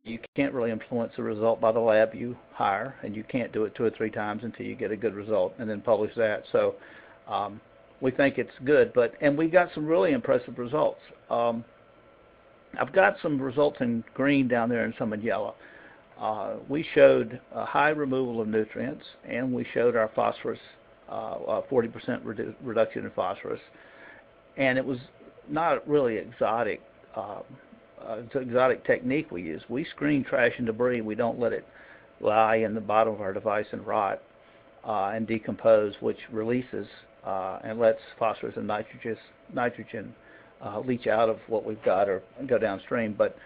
you can't really influence the result by the lab you hire, and you can't do it 2 or 3 times until you get a good result and then publish that. So we think it's good, and we got some really impressive results. I've got some results in green down there and some in yellow. We showed a high removal of nutrients, and we showed our phosphorus, 40% reduction in phosphorus, and it was not really exotic. It's an exotic technique we use. We screen trash and debris. We don't let it lie in the bottom of our device and rot and decompose, which releases and lets phosphorus and nitrogen leach out of what we've got or go downstream. But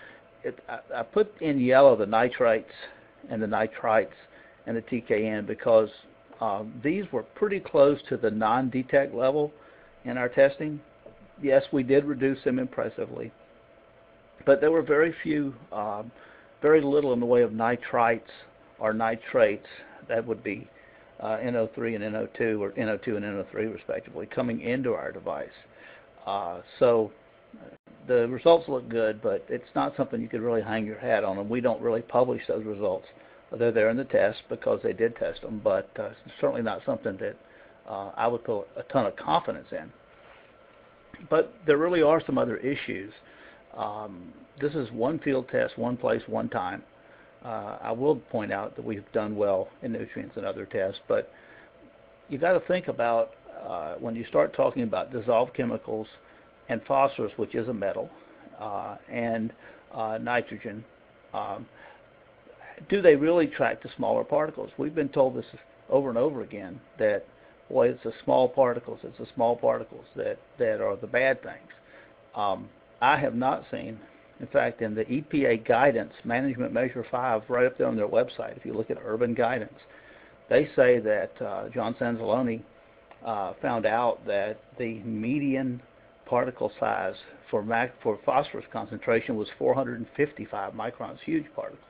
I put in yellow the nitrates and the nitrites and the TKN because these were pretty close to the non-detect level in our testing. Yes, we did reduce them impressively, but there were very little in the way of nitrites or nitrates, that would be NO3 and NO2, or NO2 and NO3 respectively, coming into our device. So the results look good, but it's not something you could really hang your hat on, and we don't really publish those results. They're there in the test because they did test them, but it's certainly not something that I would put a ton of confidence in. But there really are some other issues. This is one field test, one place, one time. I will point out that we've done well in nutrients and other tests, but you got to think about when you start talking about dissolved chemicals and phosphorus, which is a metal, and nitrogen, do they really track the smaller particles? We've been told this over and over again that, boy, it's the small particles that are the bad things. I have not seen, in fact, in the EPA guidance, Management Measure 5, right up there on their website, if you look at urban guidance, they say that John Sansalone found out that the median particle size for phosphorus concentration was 455 microns, huge particles.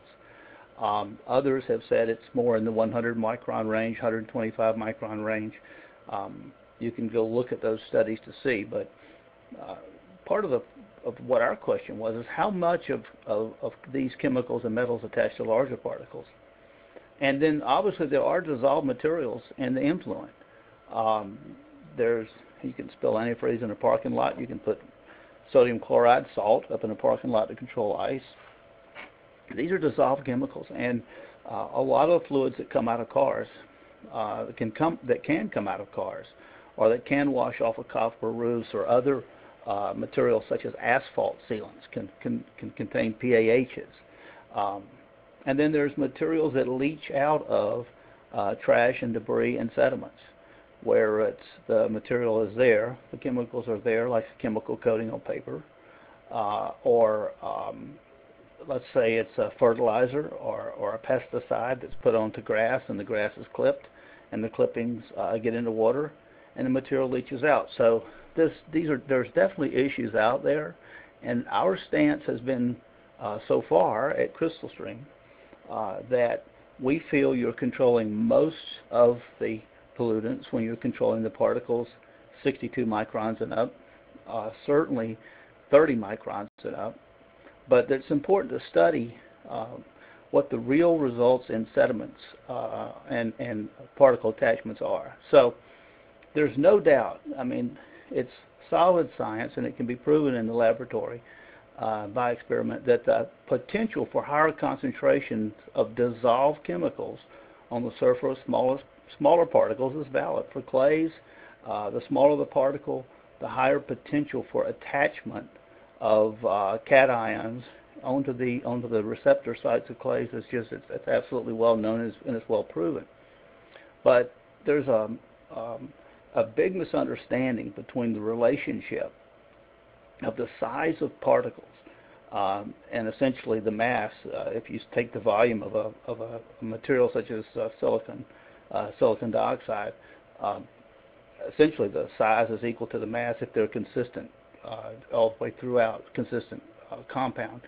Others have said it's more in the 100 micron range, 125 micron range. You can go look at those studies to see, but part of what our question was is how much of these chemicals and metals attach to larger particles. And then obviously there are dissolved materials in the influent. You can spill antifreeze in a parking lot. You can put sodium chloride, salt, up in a parking lot to control ice. These are dissolved chemicals, and a lot of fluids that come out of cars, that can come out of cars, or that can wash off of copper roofs or other materials such as asphalt sealants can contain PAHs. And then there's materials that leach out of trash and debris and sediments, where the material is there, the chemicals are there, like a chemical coating on paper, or let's say it's a fertilizer or a pesticide that's put onto grass, and the grass is clipped, and the clippings get into water, and the material leaches out. So there's definitely issues out there, and our stance has been so far at Crystalstream that we feel you're controlling most of the pollutants when you're controlling the particles 62 microns and up, certainly 30 microns and up. But it's important to study what the real results in sediments and particle attachments are. So there's no doubt, I mean, it's solid science, and it can be proven in the laboratory by experiment, that the potential for higher concentrations of dissolved chemicals on the surface of smaller particles is valid. For clays, the smaller the particle, the higher potential for attachment of cations onto the receptor sites of clays. It's absolutely well known and it's well proven. But there's a big misunderstanding between the relationship of the size of particles and essentially the mass. If you take the volume of a material such as silicon dioxide, essentially the size is equal to the mass if they're consistent all the way throughout, consistent compound.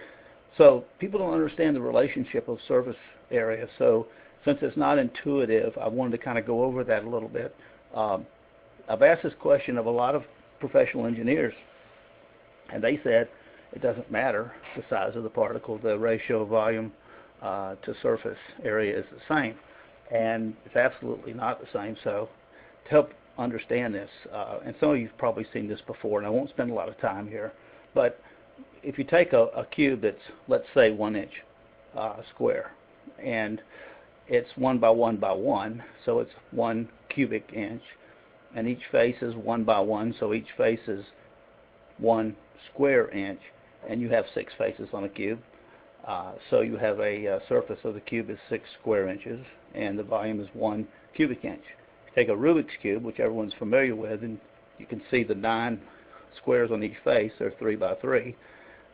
So people don't understand the relationship of surface area. So since it's not intuitive, I wanted to kind of go over that a little bit. I've asked this question of a lot of professional engineers, and they said, it doesn't matter the size of the particle. The ratio of volume to surface area is the same, and it's absolutely not the same. So to help understand this, and some of you've probably seen this before, and I won't spend a lot of time here, but if you take a cube that's, let's say, 1 inch square, and it's 1 by 1 by 1, so it's 1 cubic inch, and each face is 1 by 1, so each face is 1 square inch, and you have 6 faces on a cube. So you have a surface of the cube is 6 square inches, and the volume is 1 cubic inch. If you take a Rubik's Cube, which everyone's familiar with, and you can see the 9 squares on each face, they're 3 by 3.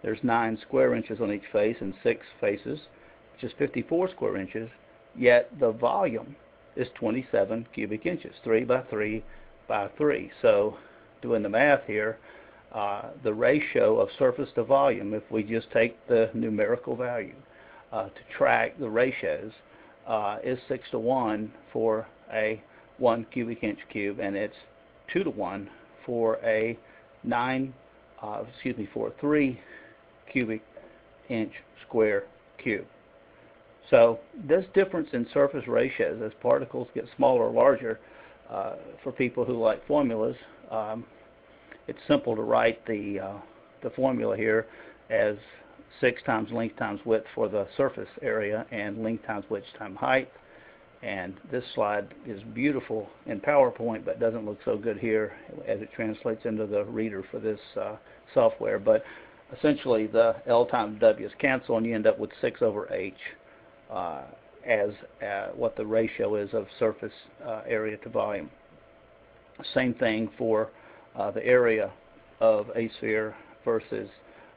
There's 9 square inches on each face and 6 faces, which is 54 square inches, yet the volume is 27 cubic inches, 3 by 3 by 3. So doing the math here, the ratio of surface to volume, if we just take the numerical value to track the ratios, is 6 to 1 for a 1 cubic inch cube, and it's 2 to 1 for a 3 cubic inch square cube. So this difference in surface ratios as particles get smaller or larger, for people who like formulas, it's simple to write the formula here as 6 times length times width for the surface area, and length times width times height. And this slide is beautiful in PowerPoint, but doesn't look so good here as it translates into the reader for this software. But essentially, the L times W's cancel, and you end up with 6 over H as what the ratio is of surface area to volume. Same thing for the area of a sphere versus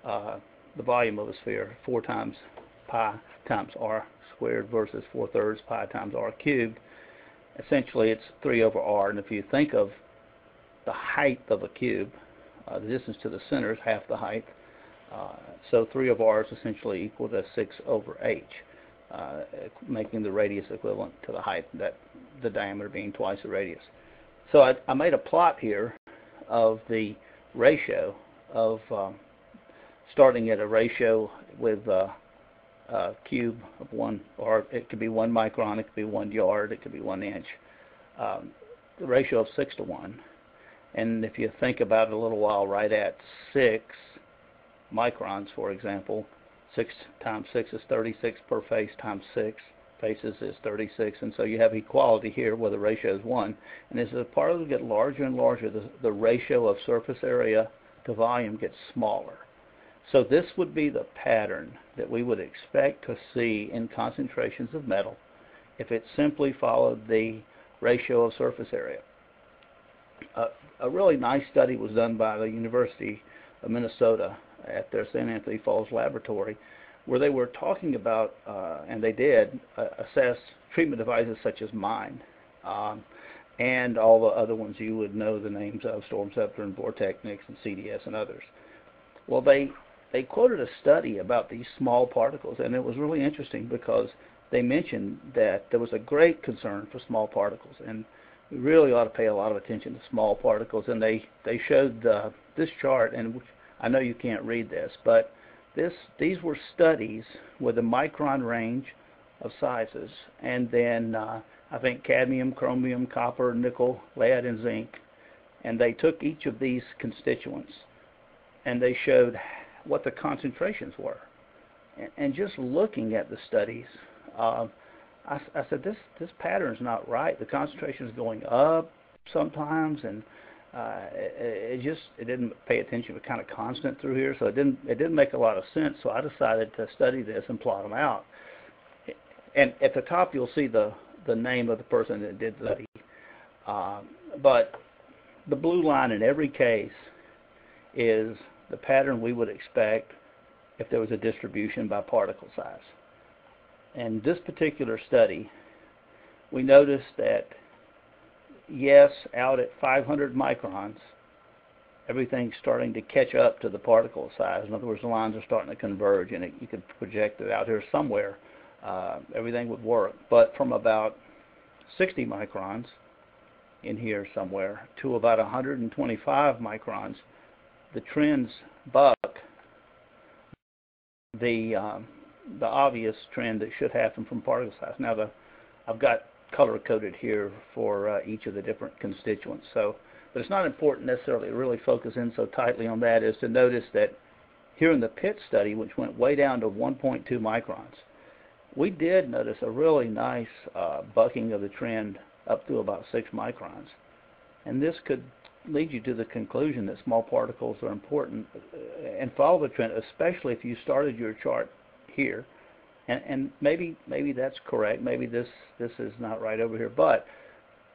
the volume of a sphere, 4 times pi times r squared versus 4/3 pi times r cubed. Essentially, it's 3 over r, and if you think of the height of a cube, the distance to the center is half the height, so 3 over r is essentially equal to 6 over h, making the radius equivalent to the height, that the diameter being twice the radius. So I made a plot here of the ratio of starting at a ratio with a cube of 1, or it could be 1 micron, it could be 1 yard, it could be 1 inch. The ratio of 6 to 1. And if you think about it a little while, right at 6 microns, for example, 6 times 6 is 36 per face times 6 faces is 36, and so you have equality here where the ratio is 1. And as the particles get larger and larger, the ratio of surface area to volume gets smaller. So this would be the pattern that we would expect to see in concentrations of metal if it simply followed the ratio of surface area. A really nice study was done by the University of Minnesota at their St. Anthony Falls laboratory, where they were talking about, and they did, assess treatment devices such as mine, and all the other ones you would know the names of, Storm Scepter and Vortechnics and CDS and others. Well, they quoted a study about these small particles, and it was really interesting because they mentioned that there was a great concern for small particles, and we really ought to pay a lot of attention to small particles. And they showed this chart, and I know you can't read this, but these were studies with a micron range of sizes, and then I think cadmium, chromium, copper, nickel, lead, and zinc, and they took each of these constituents and they showed what the concentrations were. And just looking at the studies, I said, this pattern's not right. The concentration is going up sometimes, and it didn't pay attention. It was kind of constant through here, so it didn't make a lot of sense. So I decided to study this and plot them out. And at the top, you'll see the name of the person that did the study. But the blue line in every case is the pattern we would expect if there was a distribution by particle size. In this particular study, we noticed that, yes, out at 500 microns, everything's starting to catch up to the particle size. In other words, the lines are starting to converge, and you could project it out here somewhere. Everything would work. But from about 60 microns in here somewhere to about 125 microns, the trends buck, the obvious trend that should happen from particle size. Now I've got color coded here for each of the different constituents. So, but it's not important necessarily to really focus in so tightly on that, is to notice that here in the Pitt study, which went way down to 1.2 microns, we did notice a really nice bucking of the trend up to about 6 microns. And this could lead you to the conclusion that small particles are important and follow the trend, especially if you started your chart here. And maybe that's correct. Maybe this is not right over here. But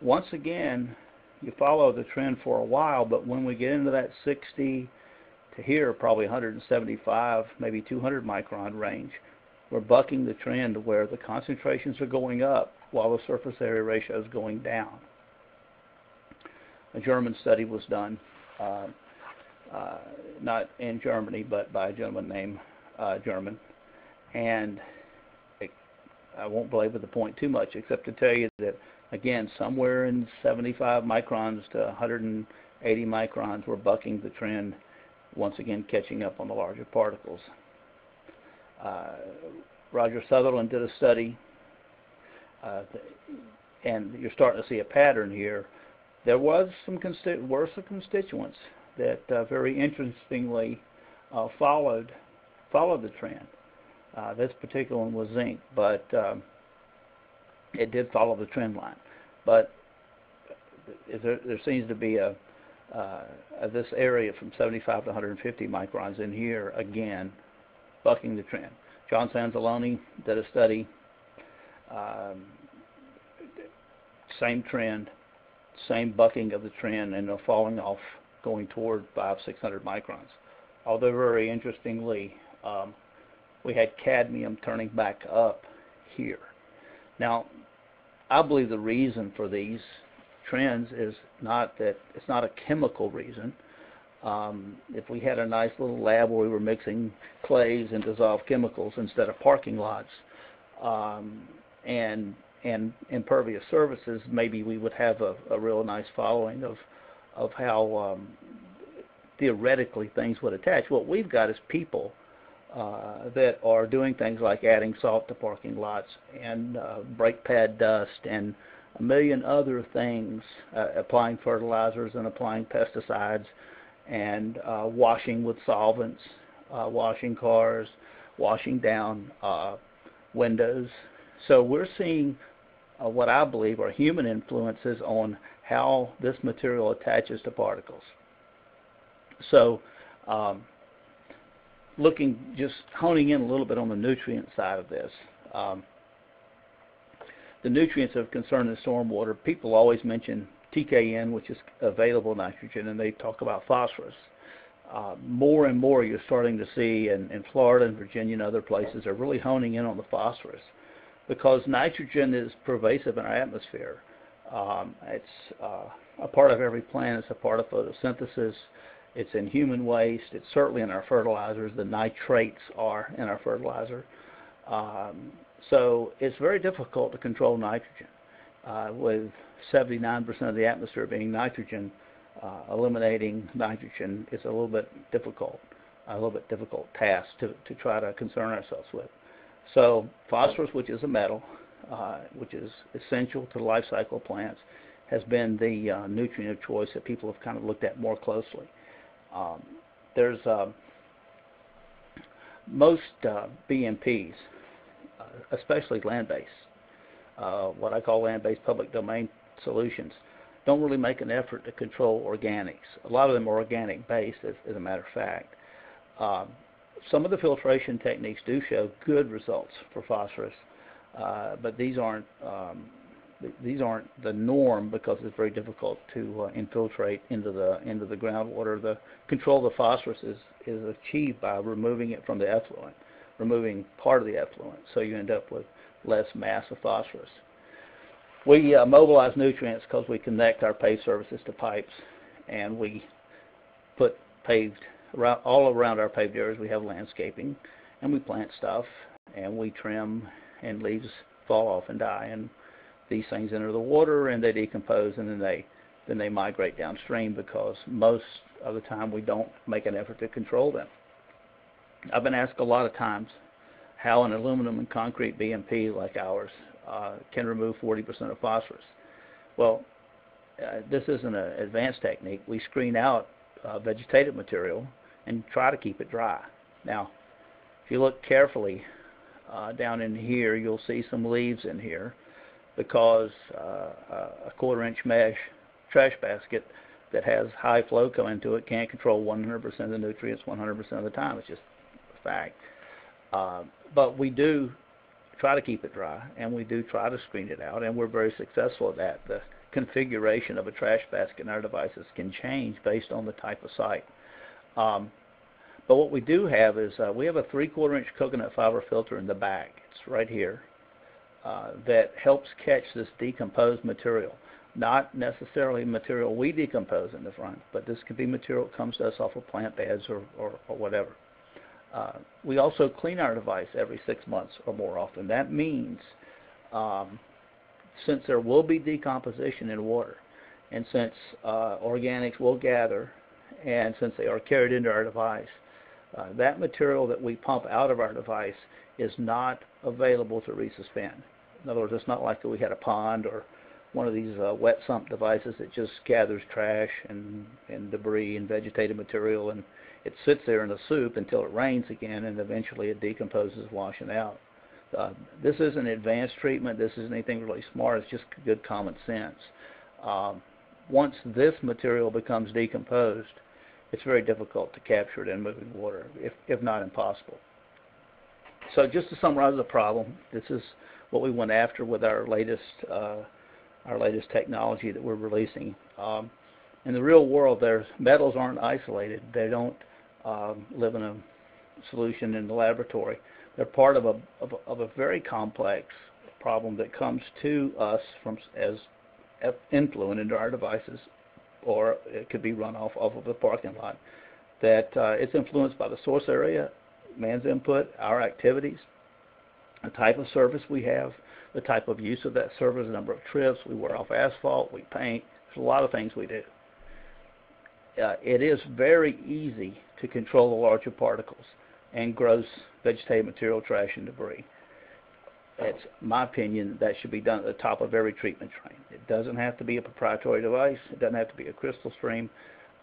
once again, you follow the trend for a while, but when we get into that 60 to here, probably 175, maybe 200 micron range, we're bucking the trend where the concentrations are going up while the surface area ratio is going down. A German study was done, not in Germany, but by a gentleman named German. And I won't belabor the point too much, except to tell you that, again, somewhere in 75 microns to 180 microns, we're bucking the trend, once again catching up on the larger particles. Roger Sutherland did a study, and you're starting to see a pattern here. There was some constituents that very interestingly followed the trend. This particular one was zinc, but it did follow the trend line. But there seems to be this area from 75 to 150 microns in here, again, bucking the trend. John Sansalone did a study, same trend, same bucking of the trend, and falling off, going toward 500-600 microns. Although very interestingly, we had cadmium turning back up here. Now, I believe the reason for these trends is not that it's not a chemical reason. If we had a nice little lab where we were mixing clays and dissolved chemicals instead of parking lots and impervious surfaces, maybe we would have a real nice following of how theoretically things would attach. What we've got is people that are doing things like adding salt to parking lots and brake pad dust and a million other things, applying fertilizers and applying pesticides and washing with solvents, washing cars, washing down windows. So we're seeing what I believe are human influences on how this material attaches to particles. So just honing in a little bit on the nutrient side of this. The nutrients of concern in stormwater, people always mention TKN, which is available nitrogen, and they talk about phosphorus. More and more you're starting to see in Florida and Virginia and other places are really honing in on the phosphorus, because nitrogen is pervasive in our atmosphere. It's a part of every plant. It's a part of photosynthesis. It's in human waste. It's certainly in our fertilizers. The nitrates are in our fertilizer. So it's very difficult to control nitrogen. With 79% of the atmosphere being nitrogen, eliminating nitrogen is a little bit difficult task to try to concern ourselves with. So phosphorus, which is a metal, which is essential to the life cycle of plants, has been the nutrient of choice that people have kind of looked at more closely. There's most BMPs, especially land-based, what I call land-based public domain solutions, don't really make an effort to control organics. A lot of them are organic-based, as a matter of fact. Some of the filtration techniques do show good results for phosphorus, but these aren't the norm, because it's very difficult to infiltrate into the groundwater. The control of the phosphorus is achieved by removing it from the effluent, removing part of the effluent, so you end up with less mass of phosphorus. We mobilize nutrients because we connect our paved surfaces to pipes, and we put all around our paved areas we have landscaping, and we plant stuff, and we trim, and leaves fall off and die, and these things enter the water and they decompose, and then they migrate downstream, because most of the time we don't make an effort to control them. I've been asked a lot of times how an aluminum and concrete BMP like ours can remove 40% of phosphorus. Well, this isn't an advanced technique. We screen out vegetative material and try to keep it dry. Now, if you look carefully down in here, you'll see some leaves in here because a 1/4-inch mesh trash basket that has high flow coming into it can't control 100% of the nutrients 100% of the time. It's just a fact. But we do try to keep it dry, and we do try to screen it out, and we're very successful at that. The configuration of a trash basket in our devices can change based on the type of site. But what we do have is we have a 3/4-inch coconut fiber filter in the back. It's right here that helps catch this decomposed material. Not necessarily material we decompose in the front, but this could be material that comes to us off of plant beds or whatever. We also clean our device every 6 months or more often. That means since there will be decomposition in water, and since organics will gather, and since they are carried into our device, that material that we pump out of our device is not available to resuspend. In other words, it's not like we had a pond or one of these wet sump devices that just gathers trash and debris and vegetative material, and it sits there in the soup until it rains again, and eventually it decomposes, washing out. This isn't advanced treatment. This isn't anything really smart. It's just good common sense. Once this material becomes decomposed, it's very difficult to capture it in moving water, if not impossible. So just to summarize the problem, this is what we went after with our latest technology that we're releasing. In the real world, metals aren't isolated. They don't live in a solution in the laboratory. They're part of a very complex problem that comes to us as influent into our devices, or it could be runoff off of a parking lot. That it's influenced by the source area, man's input, our activities, the type of surface we have, the type of use of that surface, the number of trips, we wear off asphalt, we paint. There's a lot of things we do. It is very easy to control the larger particles and gross vegetative material, trash, and debris. It's my opinion that should be done at the top of every treatment train. It doesn't have to be a proprietary device. It doesn't have to be a Crystalstream.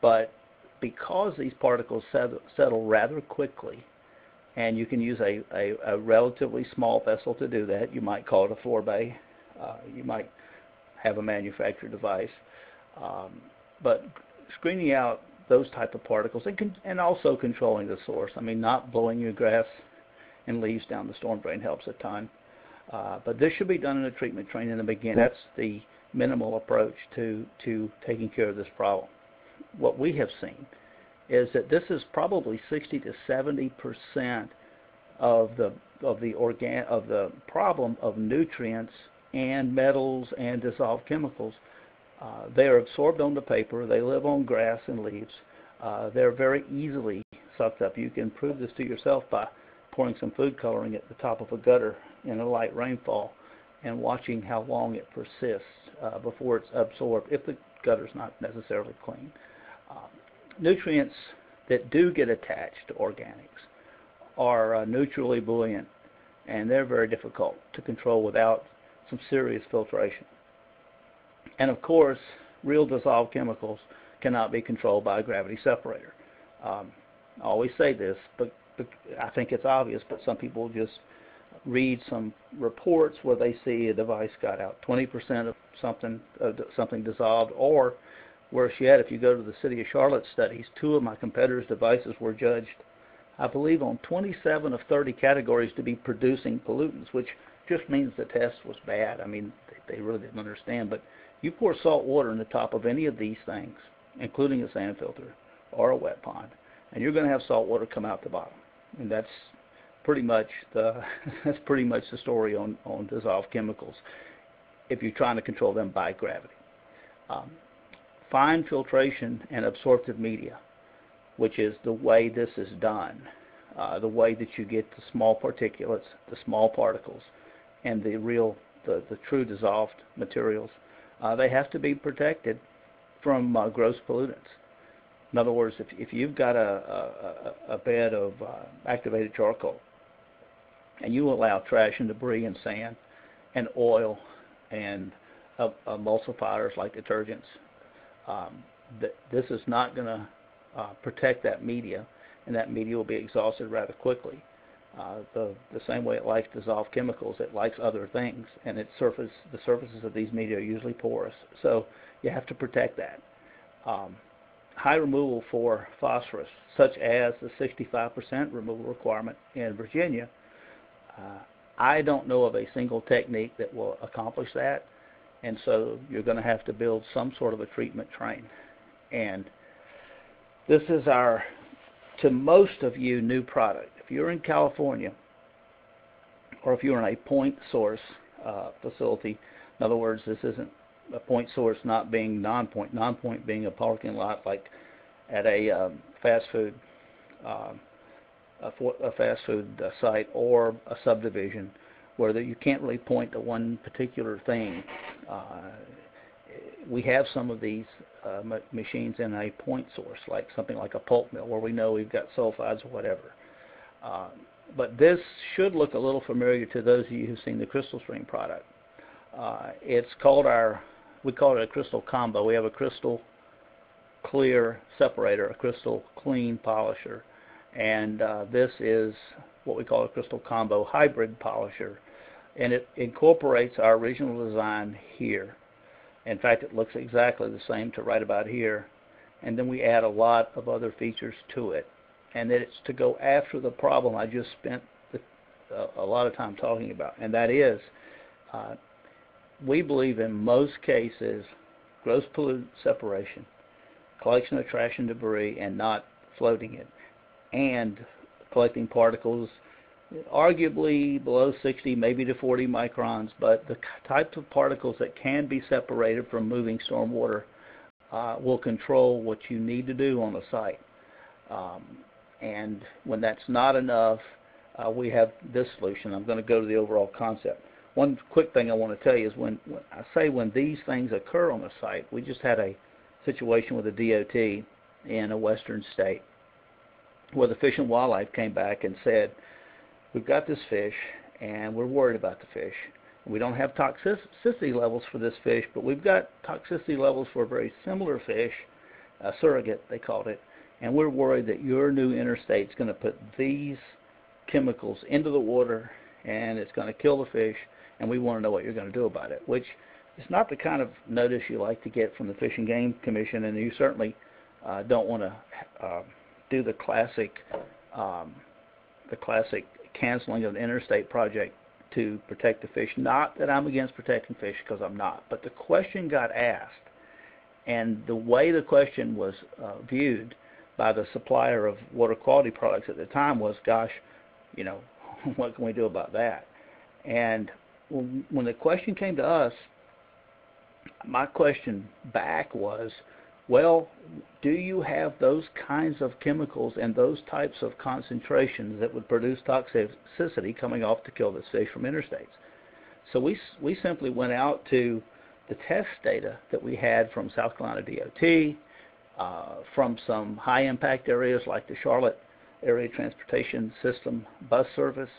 But because these particles settle rather quickly, and you can use a relatively small vessel to do that. You might call it a 4-bay. You might have a manufactured device. But screening out those type of particles and also controlling the source. I mean, not blowing your grass and leaves down the storm drain helps a ton. But this should be done in a treatment train in the beginning. That's the minimal approach to taking care of this problem. What we have seen is that this is probably 60 to 70% of the problem of nutrients and metals and dissolved chemicals. They are absorbed onto paper. They live on grass and leaves. They're very easily sucked up. You can prove this to yourself by pouring some food coloring at the top of a gutter in a light rainfall and watching how long it persists before it's absorbed, if the gutter's not necessarily clean. Nutrients that do get attached to organics are neutrally buoyant, and they're very difficult to control without some serious filtration. And of course, real dissolved chemicals cannot be controlled by a gravity separator. I always say this, but I think it's obvious, but some people just read some reports where they see a device got out 20% of something dissolved, or worse yet, if you go to the City of Charlotte studies, 2 of my competitors' devices were judged, I believe, on 27 of 30 categories to be producing pollutants, which just means the test was bad. I mean, they really didn't understand. But you pour salt water in the top of any of these things, including a sand filter or a wet pond, and you're going to have salt water come out the bottom. And that's pretty much the story on dissolved chemicals if you're trying to control them by gravity. Fine filtration and absorptive media, which is the way this is done, the way that you get the small particulates, the small particles, and the true dissolved materials, they have to be protected from gross pollutants. In other words, if you've got a bed of activated charcoal and you allow trash and debris and sand and oil and emulsifiers like detergents, this is not going to protect that media, and that media will be exhausted rather quickly. The same way it likes dissolved chemicals, it likes other things, and the surfaces of these media are usually porous. So you have to protect that. High removal for phosphorus, such as the 65% removal requirement in Virginia, I don't know of a single technique that will accomplish that, and so you're going to have to build some sort of a treatment train. And this is our, to most of you, new product. If you're in California, or if you're in a point source facility, in other words, this isn't a point source not being non-point being a parking lot like at a fast food site or a subdivision where you can't really point to one particular thing. We have some of these machines in a point source, like something like a pulp mill where we know we've got sulfides or whatever. But this should look a little familiar to those of you who've seen the Crystalstream product. It's called we call it a crystal combo. We have a crystal clear separator, a crystal clean polisher, and this is what we call a crystal combo hybrid polisher, and it incorporates our original design here. In fact, it looks exactly the same to right about here, and then we add a lot of other features to it, and that it's to go after the problem I just spent a lot of time talking about, and that is we believe in most cases gross pollutant separation, collection of trash and debris and not floating it, and collecting particles arguably below 60, maybe to 40 microns, but the types of particles that can be separated from moving stormwater will control what you need to do on the site. And when that's not enough, we have this solution. I'm going to go to the overall concept. One quick thing I want to tell you is when these things occur on the site, we just had a situation with the DOT in a western state where the Fish and Wildlife came back and said, we've got this fish and we're worried about the fish. We don't have toxicity levels for this fish, but we've got toxicity levels for a very similar fish, a surrogate they called it, and we're worried that your new interstate is going to put these chemicals into the water and it's going to kill the fish, and we want to know what you're going to do about it, which is not the kind of notice you like to get from the Fish and Game Commission, and you certainly don't want to do the classic canceling of an interstate project to protect the fish. Not that I'm against protecting fish, because I'm not, but the question got asked, and the way the question was viewed by the supplier of water quality products at the time was, gosh, what can we do about that? And when the question came to us, my question back was, well, do you have those kinds of chemicals and those types of concentrations that would produce toxicity coming off to kill this fish from interstates? So we simply went out to the test data that we had from South Carolina DOT, from some high-impact areas like the Charlotte Area Transportation System bus service,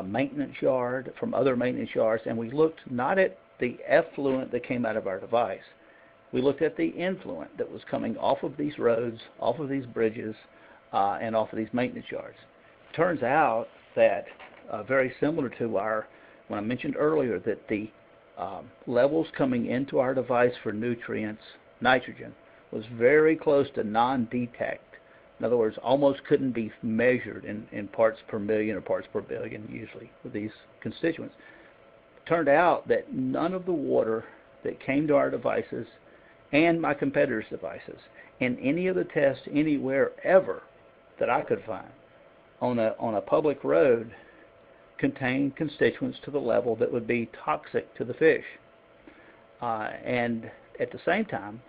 maintenance yard, from other maintenance yards, and we looked not at the effluent that came out of our device. We looked at the influent that was coming off of these roads, off of these bridges, and off of these maintenance yards. It turns out that very similar to when I mentioned earlier that the levels coming into our device for nutrients, nitrogen, was very close to non-detect. In other words, almost couldn't be measured in parts per million or parts per billion usually with these constituents. It turned out that none of the water that came to our devices and my competitors' devices in any of the tests anywhere ever that I could find on a public road contained constituents to the level that would be toxic to the fish. And at the same time,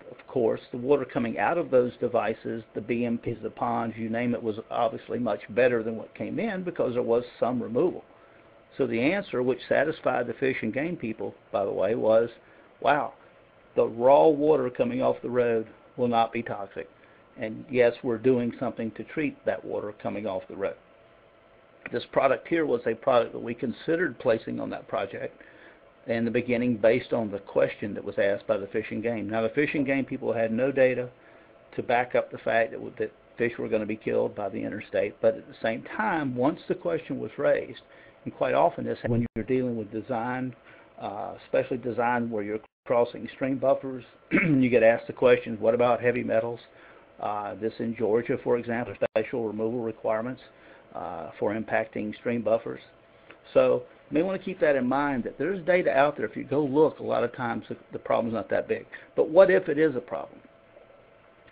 of course, the water coming out of those devices, the BMPs, the ponds, you name it, was obviously much better than what came in because there was some removal. So the answer, which satisfied the Fish and Game people, by the way, was, wow, the raw water coming off the road will not be toxic. And yes, we're doing something to treat that water coming off the road. This product here was a product that we considered placing on that project in the beginning based on the question that was asked by the Fish and Game. Now, the Fish and Game people had no data to back up the fact that fish were going to be killed by the interstate, but at the same time, once the question was raised, and quite often this when you're dealing with design, especially design where you're crossing stream buffers, you get asked the questions, what about heavy metals? This in Georgia, for example, special removal requirements for impacting stream buffers. So you may want to keep that in mind, that there's data out there. If you go look, a lot of times the problem's not that big. But what if it is a problem?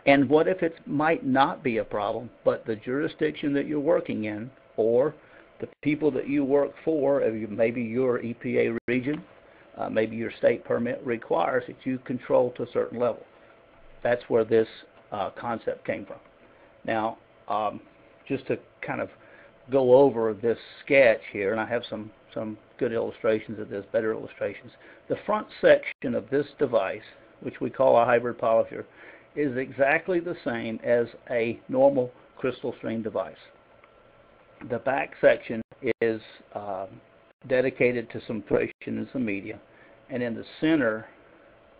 And what if it might not be a problem, but the jurisdiction that you're working in, or the people that you work for, maybe your EPA region, maybe your state permit requires that you control to a certain level. That's where this concept came from. Now, just to kind of go over this sketch here, and I have some good illustrations of this, better illustrations. The front section of this device, which we call a hybrid polisher, is exactly the same as a normal Crystalstream device. The back section is dedicated to some filtration and some media, and in the center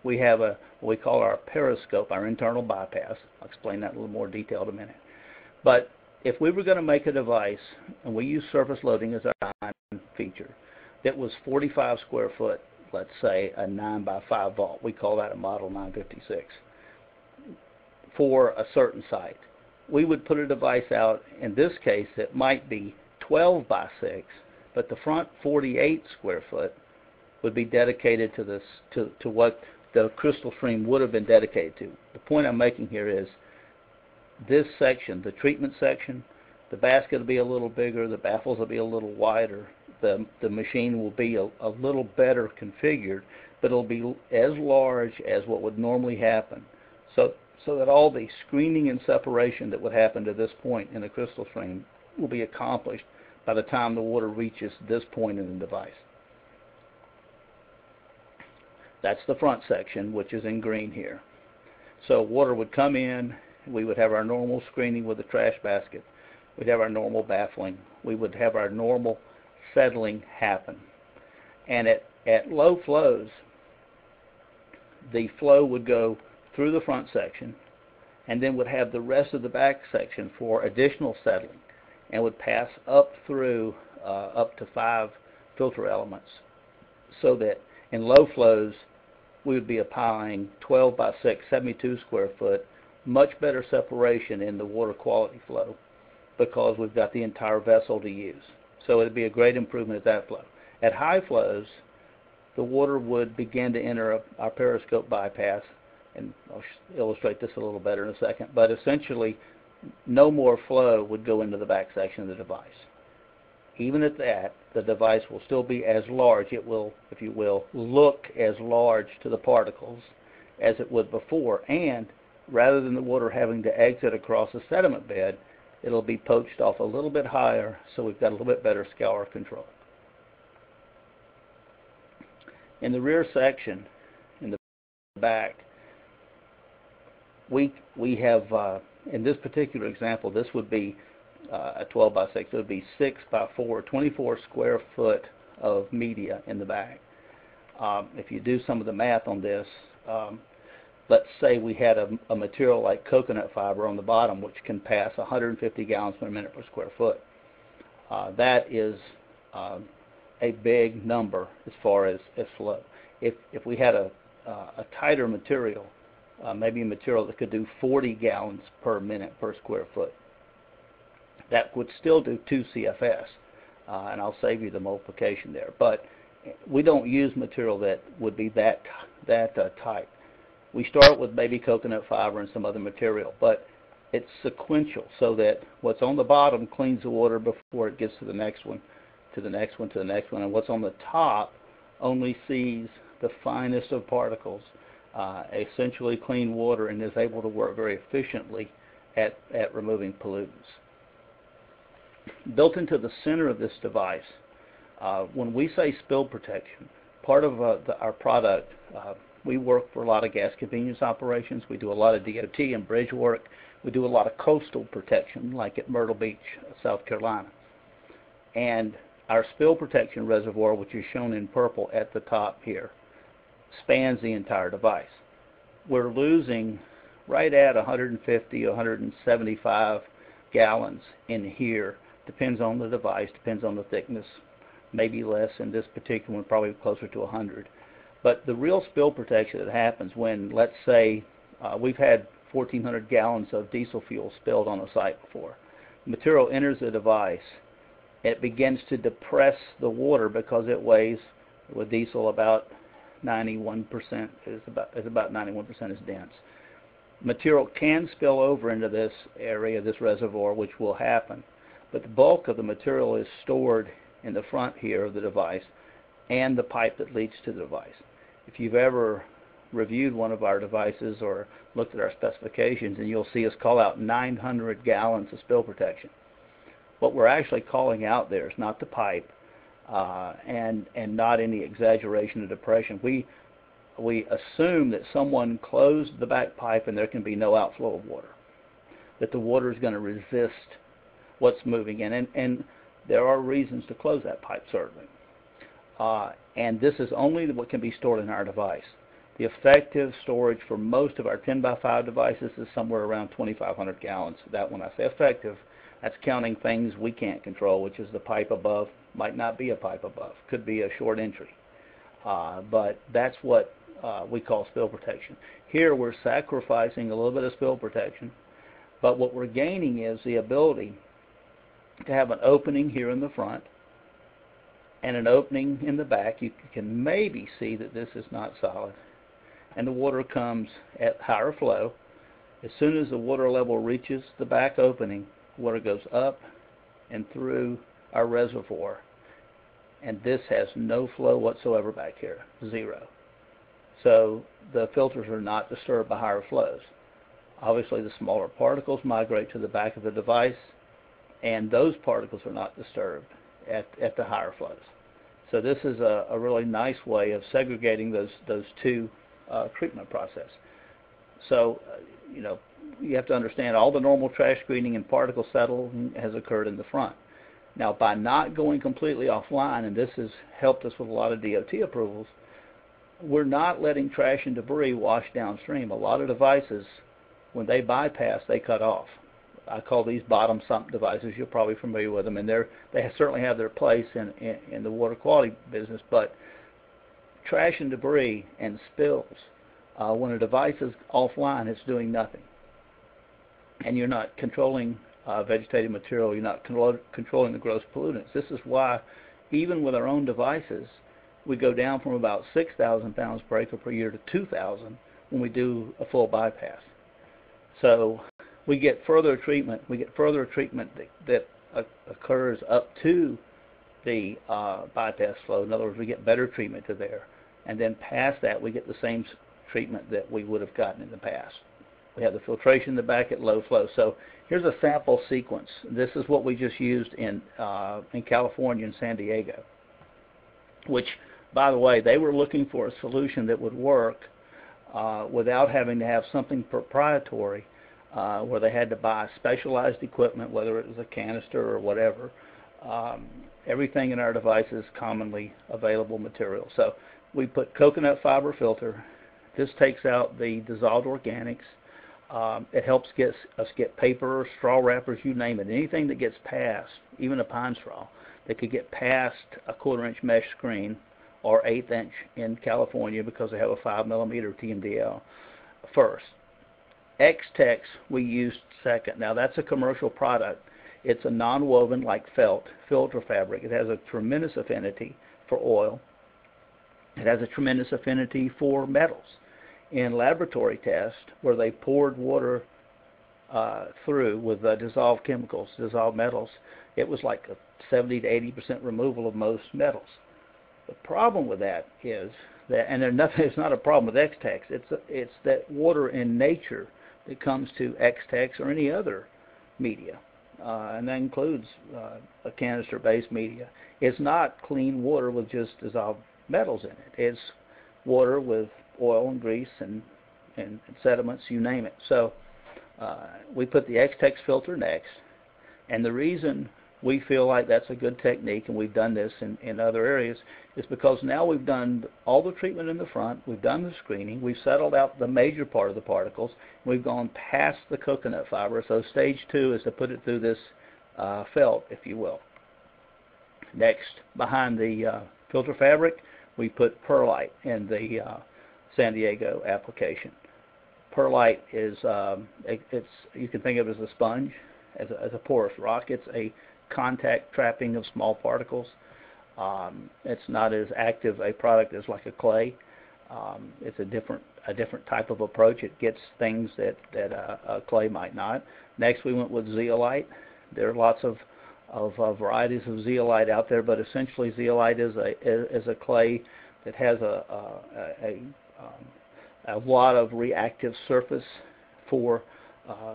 we have what we call our periscope, our internal bypass. I'll explain that in a little more detail in a minute. But if we were going to make a device, and we use surface loading as our design feature, that was 45 square foot, let's say a 9 by 5 vault, we call that a model 956, for a certain site, we would put a device out, in this case it might be 12 by 6, but the front 48 square foot would be dedicated to this, to what the Crystalstream would have been dedicated to. The point I'm making here is this section, the treatment section, the basket will be a little bigger, the baffles will be a little wider, the machine will be a little better configured, but it'll be as large as what would normally happen. So that all the screening and separation that would happen to this point in the Crystalstream will be accomplished by the time the water reaches this point in the device. That's the front section, which is in green here. So water would come in, we would have our normal screening with the trash basket, we'd have our normal baffling, we would have our normal settling happen. And at low flows, the flow would go through the front section and then would have the rest of the back section for additional settling, and would pass up through up to 5 filter elements, so that in low flows we would be applying 12 by 6, 72 square foot, much better separation in the water quality flow because we've got the entire vessel to use. So it would be a great improvement at that flow. At high flows, the water would begin to enter our periscope bypass, and I'll illustrate this a little better in a second, but essentially no more flow would go into the back section of the device. Even at that, the device will still be as large. It will, if you will, look as large to the particles as it would before, and rather than the water having to exit across a sediment bed, it'll be poached off a little bit higher, so we've got a little bit better scour control. In the rear section, in the back, we have, in this particular example, this would be a 12 by 6. It would be 6 by 4, 24 square foot of media in the back. If you do some of the math on this, let's say we had a material like coconut fiber on the bottom, which can pass 150 gallons per minute per square foot. That is a big number as far as flow. If we had a tighter material, maybe a material that could do 40 gallons per minute per square foot, that would still do 2 CFS, and I'll save you the multiplication there. But we don't use material that would be that tight. We start with maybe coconut fiber and some other material, but it's sequential, so that what's on the bottom cleans the water before it gets to the next one, to the next one, to the next one, and what's on the top only sees the finest of particles, essentially clean water, and is able to work very efficiently at removing pollutants. Built into the center of this device, when we say spill protection, part of our product We work for a lot of gas convenience operations. We do a lot of DOT and bridge work. We do a lot of coastal protection, like at Myrtle Beach, South Carolina. And our spill protection reservoir, which is shown in purple at the top here, spans the entire device. We're losing right at 150, 175 gallons in here. Depends on the device, depends on the thickness, maybe less. In this particular one, probably closer to 100. But the real spill protection that happens when, let's say, we've had 1,400 gallons of diesel fuel spilled on a site before. The material enters the device. It begins to depress the water because it weighs, with diesel, about 91%. Is about 91% is dense. Material can spill over into this area, this reservoir, which will happen. But the bulk of the material is stored in the front here of the device and the pipe that leads to the device. If you've ever reviewed one of our devices or looked at our specifications, and you'll see us call out 900 gallons of spill protection. What we're actually calling out there is not the pipe and not any exaggeration of depression. We assume that someone closed the back pipe and there can be no outflow of water, that the water is going to resist what's moving in, and there are reasons to close that pipe, certainly. And this is only what can be stored in our device. The effective storage for most of our 10x5 devices is somewhere around 2,500 gallons. That, when I say effective, that's counting things we can't control, which is the pipe above. Might not be a pipe above, could be a short entry. But that's what we call spill protection. Here we're sacrificing a little bit of spill protection, but what we're gaining is the ability to have an opening here in the front and an opening in the back. You can maybe see that this is not solid, and the water comes at higher flow. As soon as the water level reaches the back opening, water goes up and through our reservoir, and this has no flow whatsoever back here, zero. So the filters are not disturbed by higher flows. Obviously the smaller particles migrate to the back of the device, and those particles are not disturbed at the higher flows. So this is a really nice way of segregating those two treatment process. So you have to understand all the normal trash screening and particle settling has occurred in the front. Now, by not going completely offline, and this has helped us with a lot of DOT approvals, we're not letting trash and debris wash downstream. A lot of devices, when they bypass, they cut off. I call these bottom sump devices. You're probably familiar with them, and they certainly have their place in the water quality business. But trash and debris and spills, when a device is offline, it's doing nothing. And you're not controlling vegetative material. You're not controlling the gross pollutants. This is why, even with our own devices, we go down from about 6,000 pounds per acre per year to 2,000 when we do a full bypass. So we get further treatment. We get further treatment that occurs up to the bypass flow. In other words, we get better treatment to there. And then past that, we get the same treatment that we would have gotten in the past. We have the filtration in the back at low flow. So here's a sample sequence. This is what we just used in California and San Diego, which, by the way, they were looking for a solution that would work without having to have something proprietary, where they had to buy specialized equipment, whether it was a canister or whatever. Everything in our device is commonly available material. So we put coconut fiber filter. This takes out the dissolved organics. It helps us get paper, straw wrappers, you name it. Anything that gets past, even a pine straw, that could get past a 1/4-inch mesh screen or 1/8 inch in California because they have a 5mm TMDL first. X-Tex we used second. Now that's a commercial product. It's a non-woven like felt filter fabric. It has a tremendous affinity for oil. It has a tremendous affinity for metals. In laboratory tests where they poured water through with dissolved chemicals, dissolved metals, it was like a 70 to 80% removal of most metals. The problem with that is that, and it's not a problem with X-Tex, it's that water in nature that comes to X-Tex or any other media, and that includes a canister-based media. It's not clean water with just dissolved metals in it. It's water with oil and grease and sediments, you name it. So we put the X-Tex filter next, and the reason we feel like that's a good technique, and we've done this in other areas, is because now we've done all the treatment in the front, we've done the screening, we've settled out the major part of the particles, we've gone past the coconut fiber. So stage 2 is to put it through this felt, if you will. Next, behind the filter fabric, we put perlite in the San Diego application. Perlite is, you can think of it as a sponge, as a porous rock. It's a contact trapping of small particles. It's not as active a product as like a clay. It's a different type of approach. It gets things that a clay might not. Next, we went with zeolite. There are lots of varieties of zeolite out there, but essentially zeolite is a clay that has a lot of reactive surface for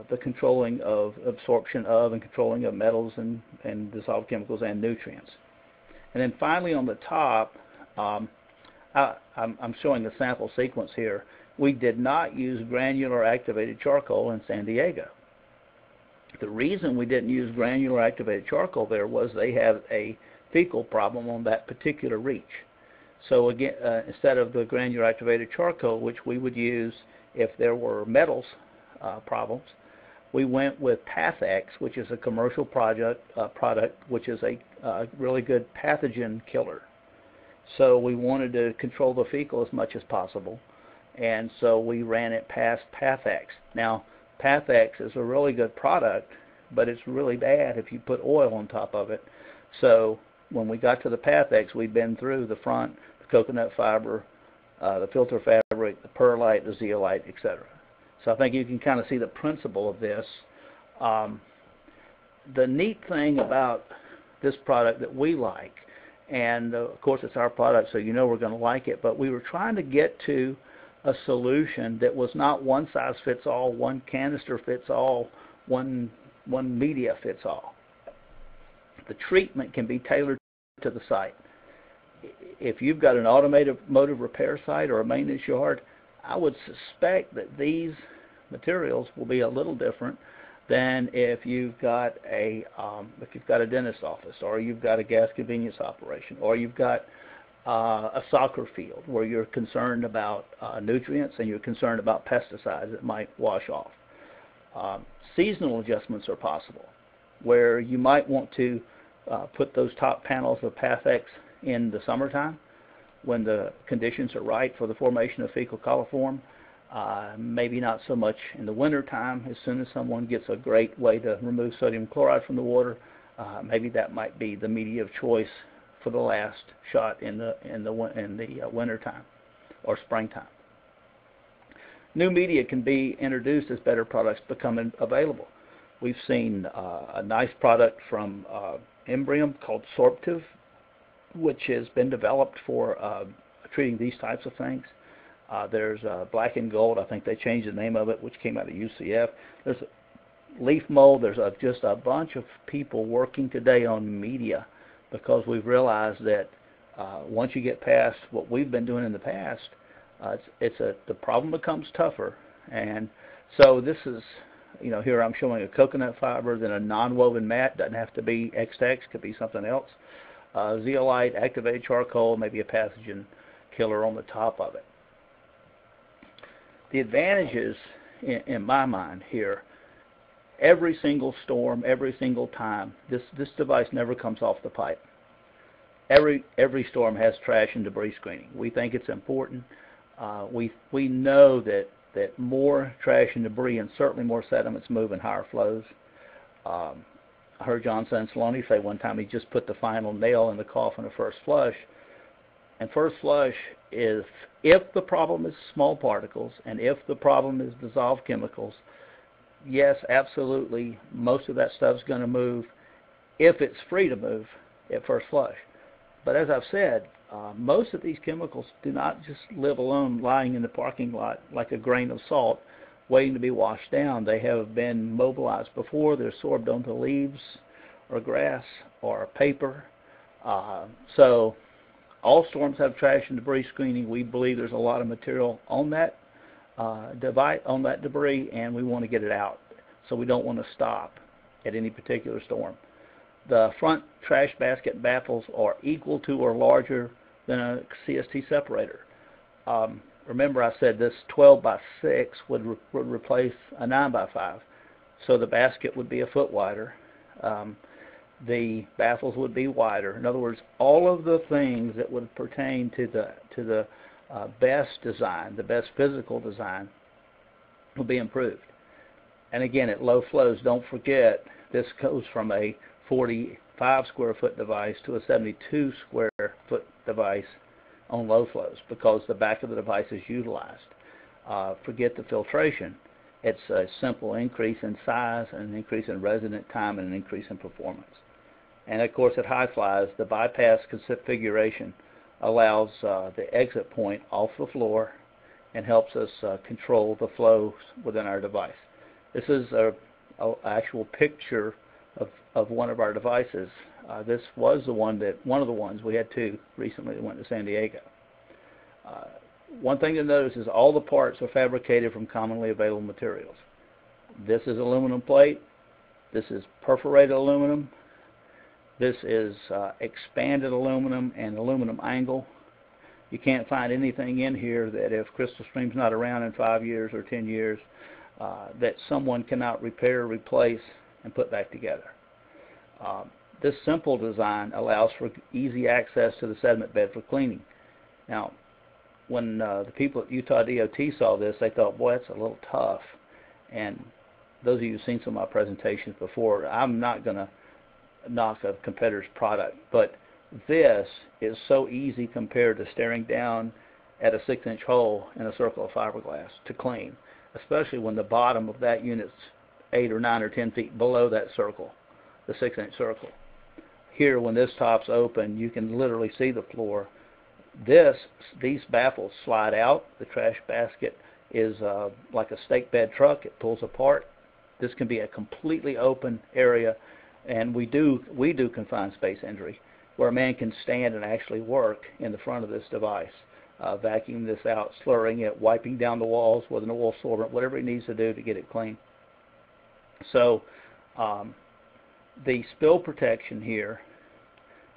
the controlling of absorption of and controlling of metals and dissolved chemicals and nutrients. And then finally on the top, I'm showing the sample sequence here. We did not use granular activated charcoal in San Diego. The reason we didn't use granular activated charcoal there was they have a fecal problem on that particular reach. So again, instead of the granular activated charcoal, which we would use if there were metals problems, we went with Pathex, which is a commercial product which is a really good pathogen killer. So we wanted to control the fecal as much as possible, and so we ran it past Pathex. Now, Pathex is a really good product, but it's really bad if you put oil on top of it. So when we got to the Pathex, we'd been through the front, the coconut fiber, the filter fabric, the perlite, the zeolite, etc. So I think you can kind of see the principle of this. The neat thing about this product that we like, and of course it's our product, so you know we're going to like it, but we were trying to get to a solution that was not one size fits all, one canister fits all, one media fits all. The treatment can be tailored to the site. If you've got an automotive repair site or a maintenance yard, I would suspect that these materials will be a little different than if you've got a dentist office, or you've got a gas convenience operation, or you've got a soccer field where you're concerned about nutrients and you're concerned about pesticides that might wash off. Seasonal adjustments are possible, where you might want to put those top panels of Pathex in the summertime when the conditions are right for the formation of fecal coliform. Maybe not so much in the winter time. As soon as someone gets a great way to remove sodium chloride from the water, maybe that might be the media of choice for the last shot in the winter time or springtime. New media can be introduced as better products become available. We've seen a nice product from Embrium called Sorptive, which has been developed for treating these types of things. There's Black and Gold. I think they changed the name of it, which came out of UCF. There's leaf mold. There's just a bunch of people working today on media, because we've realized that once you get past what we've been doing in the past, the problem becomes tougher. And so this is, here I'm showing a coconut fiber, then a non-woven mat. Doesn't have to be X-Tex, could be something else. Zeolite, activated charcoal, maybe a pathogen killer on the top of it. The advantages, in my mind here, every single storm, every single time, this device never comes off the pipe. Every storm has trash and debris screening. We think it's important. We know that more trash and debris and certainly more sediments move in higher flows. I heard John Sansalone say one time he just put the final nail in the coffin of first flush. And first flush is, if the problem is small particles and if the problem is dissolved chemicals, yes, absolutely, most of that stuff's going to move if it's free to move at first flush. But as I've said, most of these chemicals do not just live alone lying in the parking lot like a grain of salt waiting to be washed down. They have been mobilized before. They're sorbed onto leaves or grass or paper. So All storms have trash and debris screening. We believe there's a lot of material on that debris, and we want to get it out. So we don't want to stop at any particular storm. The front trash basket baffles are equal to or larger than a CST separator. Remember I said this 12 by 6 would replace a 9 by 5. So the basket would be a foot wider. The baffles would be wider. In other words, all of the things that would pertain to the best design, the best physical design, will be improved. And again, at low flows, don't forget, this goes from a 45 square foot device to a 72 square foot device on low flows because the back of the device is utilized. Forget the filtration. It's a simple increase in size, and an increase in resident time, and an increase in performance. And of course, at high flies, the bypass configuration allows the exit point off the floor and helps us control the flows within our device. This is an actual picture of one of our devices. This was one of the ones, we had two recently that went to San Diego. One thing to notice is all the parts are fabricated from commonly available materials. This is aluminum plate. This is perforated aluminum. This is expanded aluminum and aluminum angle. You can't find anything in here that if Crystalstream's not around in 5 years or 10 years, that someone cannot repair, replace, and put back together. This simple design allows for easy access to the sediment bed for cleaning. Now, when the people at Utah DOT saw this, they thought, boy, that's a little tough. And those of you who've seen some of my presentations before, I'm not going to knock a competitor's product, but this is so easy compared to staring down at a 6-inch hole in a circle of fiberglass to clean, especially when the bottom of that unit's 8 or 9 or 10 feet below that circle, the 6-inch circle. Here, when this top's open, you can literally see the floor. These baffles slide out. The trash basket is like a stake bed truck. It pulls apart. This can be a completely open area, and we do confined space injury, where a man can stand and actually work in the front of this device, vacuuming this out, slurring it, wiping down the walls with an oil sorbent, whatever he needs to do to get it clean. So the spill protection here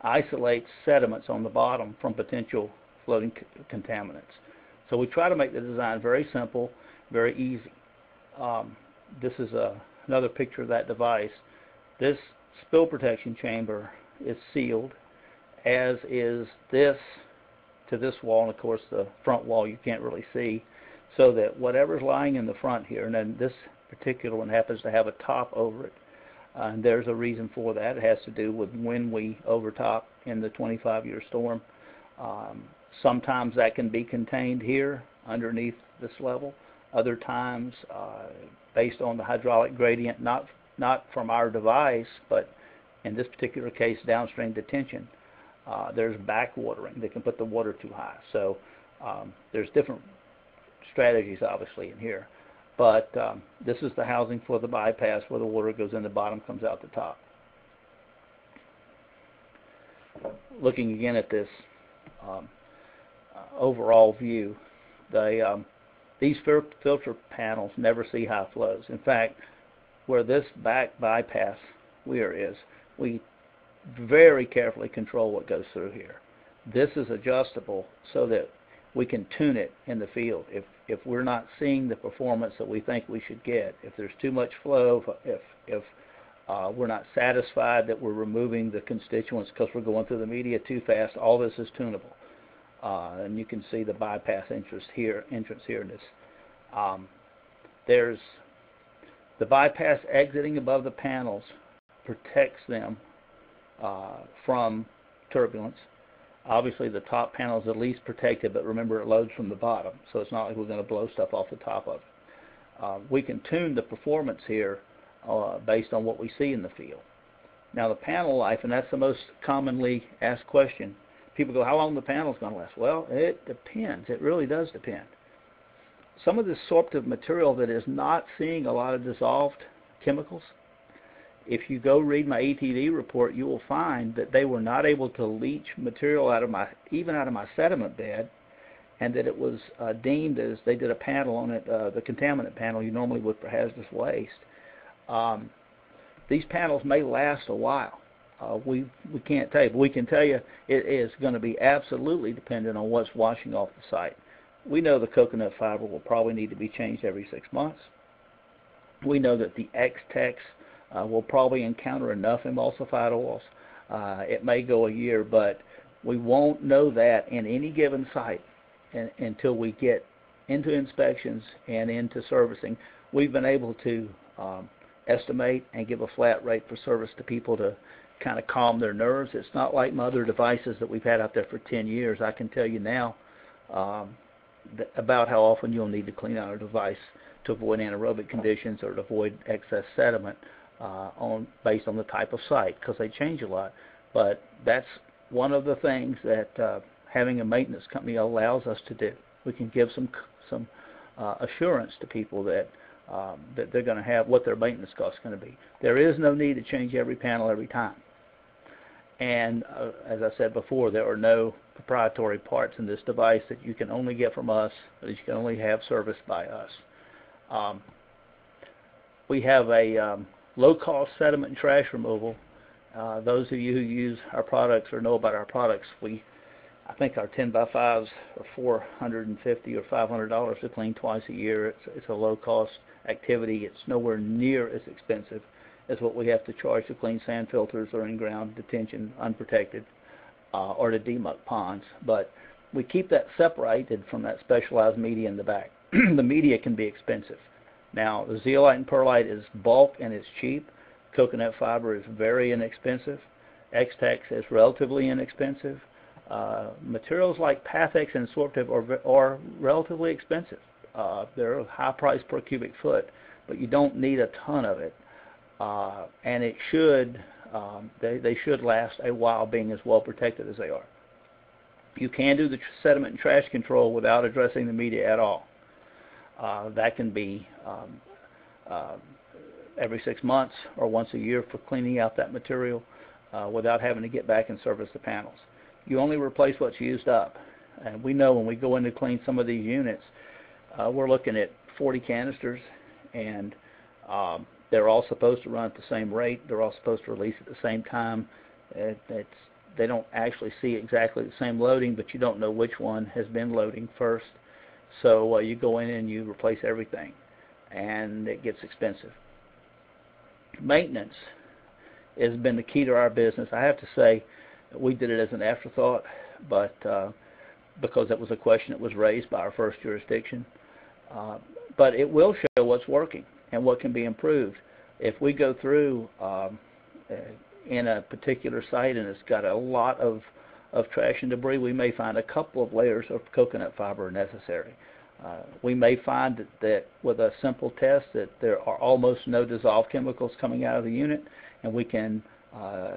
isolates sediments on the bottom from potential floating contaminants. So we try to make the design very simple, very easy. This is another picture of that device. This spill protection chamber is sealed, as is this to this wall, and of course the front wall you can't really see, so that whatever's lying in the front here, and then this particular one happens to have a top over it, and there's a reason for that. It has to do with when we overtop in the 25-year storm. Sometimes that can be contained here underneath this level. Other times, based on the hydraulic gradient, not from our device, but in this particular case, downstream detention, there's backwatering. They can put the water too high. So there's different strategies, obviously, in here. But this is the housing for the bypass where the water goes in the bottom, comes out the top. Looking again at this overall view, these filter panels never see high flows. In fact, where this back bypass weir is, we very carefully control what goes through here. This is adjustable so that we can tune it in the field. If we're not seeing the performance that we think we should get, if there's too much flow, if we're not satisfied that we're removing the constituents because we're going through the media too fast, all this is tunable. And you can see the bypass entrance here in this. There's the bypass exiting above the panels protects them from turbulence. Obviously, the top panel is the least protected, but remember, it loads from the bottom, so it's not like we're going to blow stuff off the top of it. We can tune the performance here based on what we see in the field. Now, the panel life, and that's the most commonly asked question. People go, how long the panel's going to last? Well, it depends. It really does depend. Some of this sorptive material that is not seeing a lot of dissolved chemicals If you go read my ETD report, you will find that they were not able to leach material out of even out of my sediment bed, and that it was deemed, as they did a panel on it, the contaminant panel you normally would for hazardous waste. These panels may last a while. We can't tell you, but we can tell you it is going to be absolutely dependent on what's washing off the site. We know the coconut fiber will probably need to be changed every 6 months. We know that the X-Tex will probably encounter enough emulsified oils. It may go a year, but we won't know that in any given site until we get into inspections and into servicing. We've been able to estimate and give a flat rate for service to people to kind of calm their nerves. It's not like my other devices that we've had out there for 10 years. I can tell you now about how often you'll need to clean out a device to avoid anaerobic conditions or to avoid excess sediment based on the type of site, because they change a lot. But that's one of the things that having a maintenance company allows us to do. We can give some assurance to people that that they're going to have what their maintenance cost is going to be. There is no need to change every panel every time. And as I said before, there are no proprietary parts in this device that you can only get from us, that you can only have serviced by us. We have a low-cost sediment and trash removal. Those of you who use our products or know about our products, I think our 10x5s are $450 or $500 to clean twice a year. It's a low-cost activity. It's nowhere near as expensive as what we have to charge to clean sand filters or in-ground detention unprotected or to demuck ponds. But we keep that separated from that specialized media in the back. The media can be expensive. Now, the zeolite and perlite is bulk and it's cheap. Coconut fiber is very inexpensive. X-Tex is relatively inexpensive. Materials like Pathex and Sorptive are relatively expensive. They're a high price per cubic foot, but you don't need a ton of it. And it should, they should last a while, being as well protected as they are. You can do the sediment and trash control without addressing the media at all. That can be every 6 months or once a year for cleaning out that material without having to get back and service the panels. You only replace what's used up. And we know when we go in to clean some of these units, we're looking at 40 canisters, and they're all supposed to run at the same rate. They're all supposed to release at the same time. They don't actually see exactly the same loading, but you don't know which one has been loading first. So you go in and you replace everything, and it gets expensive. Maintenance has been the key to our business. I have to say, we did it as an afterthought, but because it was a question that was raised by our first jurisdiction. But it will show what's working and what can be improved. If we go through in a particular site and it's got a lot of trash and debris, we may find a couple of layers of coconut fiber necessary. We may find that with a simple test that there are almost no dissolved chemicals coming out of the unit, and we can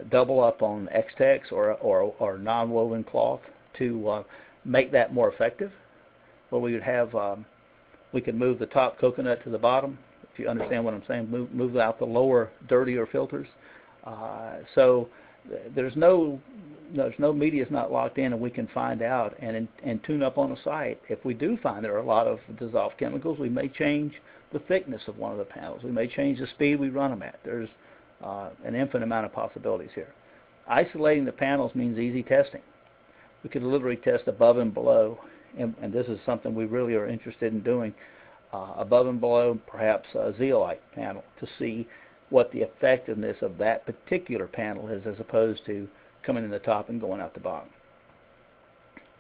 double up on X-Tex or non-woven cloth to make that more effective. Where we would have, we could move the top coconut to the bottom, if you understand what I'm saying, move out the lower, dirtier filters. So there's no media is not locked in, and we can find out and tune up on a site. If we do find there are a lot of dissolved chemicals, we may change the thickness of one of the panels. We may change the speed we run them at. There's an infinite amount of possibilities here. Isolating the panels means easy testing. We could literally test above and below, and this is something we really are interested in doing, above and below perhaps a zeolite panel, to see what the effectiveness of that particular panel is, as opposed to coming in the top and going out the bottom.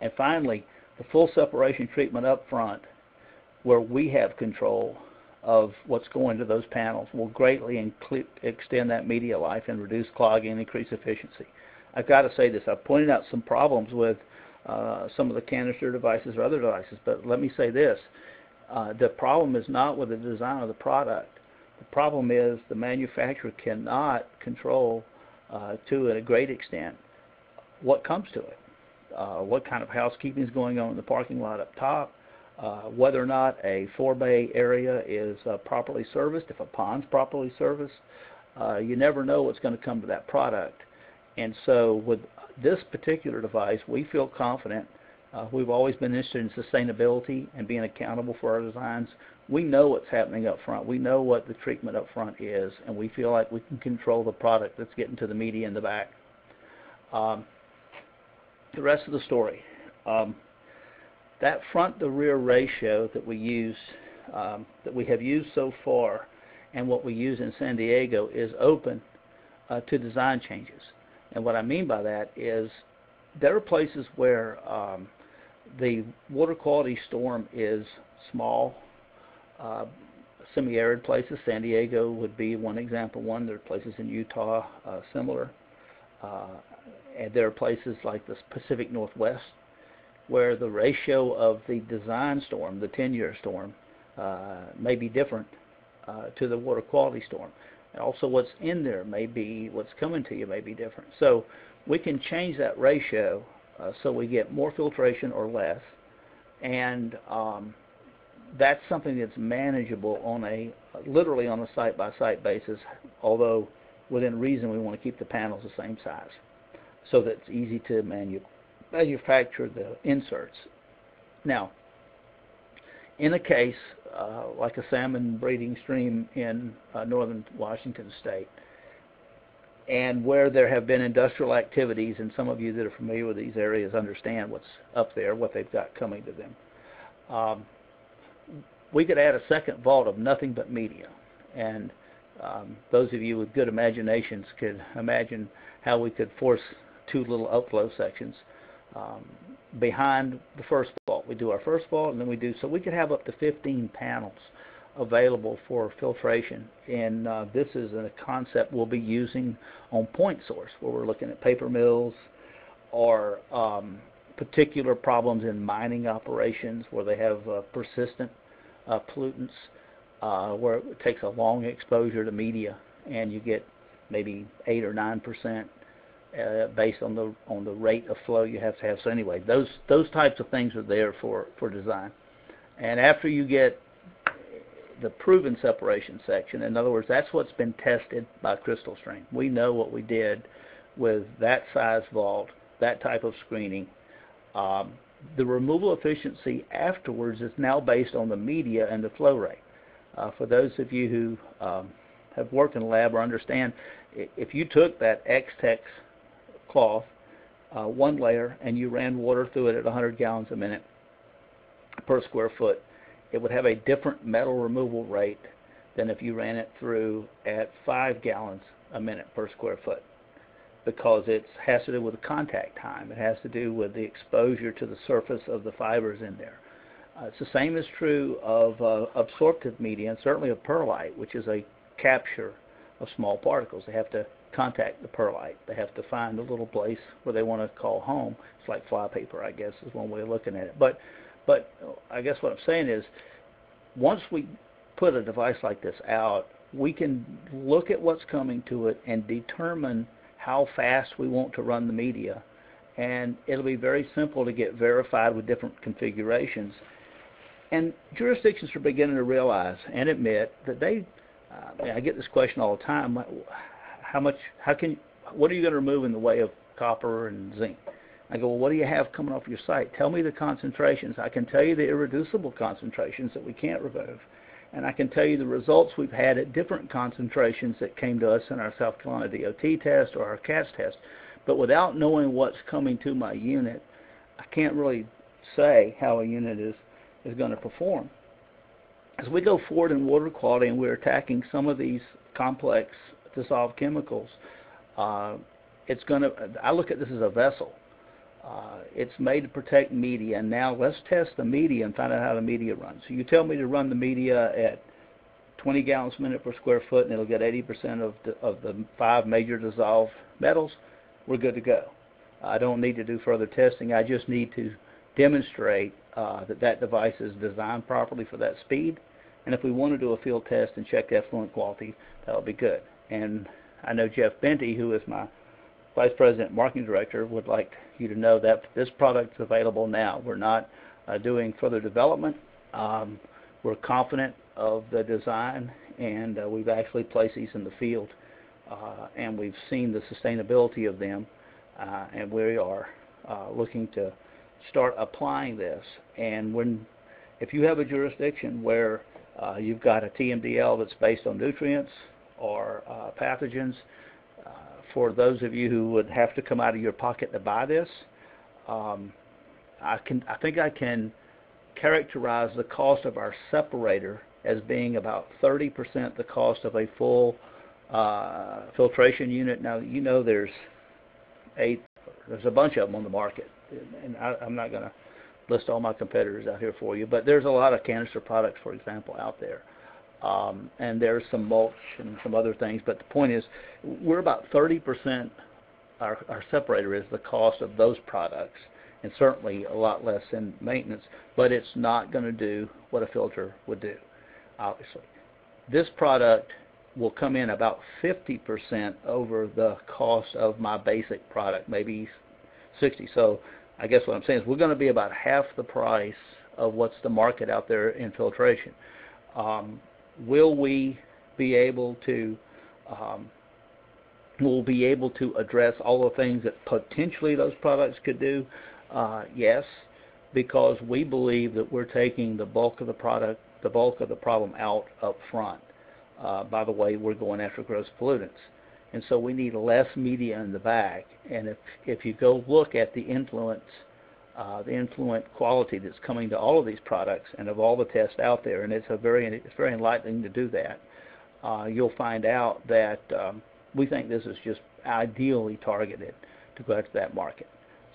And finally, the full separation treatment up front, where we have control of what's going to those panels, will greatly extend that media life and reduce clogging and increase efficiency. I've got to say this. I've pointed out some problems with some of the canister devices or other devices, but let me say this. The problem is not with the design of the product. The problem is the manufacturer cannot control to a great extent what comes to it, what kind of housekeeping is going on in the parking lot up top, whether or not a 4-bay area is properly serviced, if a pond's properly serviced. You never know what's going to come to that product. And so with this particular device, we feel confident. We've always been interested in sustainability and being accountable for our designs. We know what's happening up front. We know what the treatment up front is, and we feel like we can control the product that's getting to the media in the back. The rest of the story. That front to rear ratio that we use, that we have used so far, and what we use in San Diego is open to design changes. And what I mean by that is there are places where the water quality storm is small, semi-arid places. San Diego would be one example. There are places in Utah similar. And there are places like the Pacific Northwest where the ratio of the design storm, the 10-year storm, may be different to the water quality storm. And also what's in there may be, what's coming to you may be different. So we can change that ratio so we get more filtration or less. And that's something that's manageable on literally on a site-by-site basis, although within reason we want to keep the panels the same size so that it's easy to manufacture the inserts. Now, in a case like a salmon breeding stream in northern Washington state, and where there have been industrial activities, and some of you that are familiar with these areas understand what's up there, what they've got coming to them, we could add a second vault of nothing but media. And those of you with good imaginations could imagine how we could force two little outflow sections behind the first vault. We do our first vault, and then we do, so we could have up to 15 panels available for filtration. And this is a concept we'll be using on point source, where we're looking at paper mills or particular problems in mining operations where they have persistent pollutants, where it takes a long exposure to media, and you get maybe 8 or 9% based on the rate of flow you have to have. So anyway, those types of things are there for design. And after you get the proven separation section, in other words, that's what's been tested by Crystalstream. We know what we did with that size vault, that type of screening. The removal efficiency afterwards is now based on the media and the flow rate. For those of you who have worked in a lab or understand, if you took that X-Tex cloth, one layer, and you ran water through it at 100 gallons a minute per square foot, it would have a different metal removal rate than if you ran it through at 5 gallons a minute per square foot, because it has to do with the contact time. It has to do with the exposure to the surface of the fibers in there. It's the same is true of absorptive media, and certainly of perlite, which is a capture of small particles. They have to contact the perlite. They have to find a little place where they want to call home. It's like flypaper, I guess, is one way of looking at it. But I guess what I'm saying is, once we put a device like this out, we can look at what's coming to it and determine how fast we want to run the media. And it'll be very simple to get verified with different configurations. And jurisdictions are beginning to realize and admit that I get this question all the time, what are you going to remove in the way of copper and zinc? I go, well, what do you have coming off your site? Tell me the concentrations. I can tell you the irreducible concentrations that we can't remove. And I can tell you the results we've had at different concentrations that came to us in our South Carolina DOT test or our CATS test. But without knowing what's coming to my unit, I can't really say how a unit is going to perform. As we go forward in water quality and we're attacking some of these complex dissolved chemicals, I look at this as a vessel. It's made to protect media, and now let's test the media and find out how the media runs. So you tell me to run the media at 20 gallons a minute per square foot, and it'll get 80% of the 5 major dissolved metals, we're good to go. I don't need to do further testing. I just need to demonstrate that device is designed properly for that speed. And if we want to do a field test and check effluent quality, that'll be good. And I know Jeff Benty, who is my Vice President Marketing Director, would like you to know that this product is available now. We're not doing further development. We're confident of the design, and we've actually placed these in the field and we've seen the sustainability of them, and we are looking to start applying this. And if you have a jurisdiction where you've got a TMDL that's based on nutrients or pathogens, for those of you who would have to come out of your pocket to buy this, I think I can characterize the cost of our separator as being about 30% the cost of a full filtration unit. Now, you know there's a bunch of them on the market, and I'm not going to list all my competitors out here for you, but there's a lot of canister products, for example, out there. And there's some mulch and some other things, but the point is we're about 30%, our separator is the cost of those products, and certainly a lot less in maintenance, but it's not going to do what a filter would do, obviously. This product will come in about 50% over the cost of my basic product, maybe 60. So I guess what I'm saying is we're going to be about half the price of what's the market out there in filtration. Will we be able to address all the things that potentially those products could do? Yes, because we believe that we're taking the bulk of the problem out up front. By the way, we're going after gross pollutants, and so we need less media in the bag. And if you go look at the influent quality that's coming to all of these products and of all the tests out there, and it's very enlightening to do that, you'll find out that we think this is just ideally targeted to go after that market.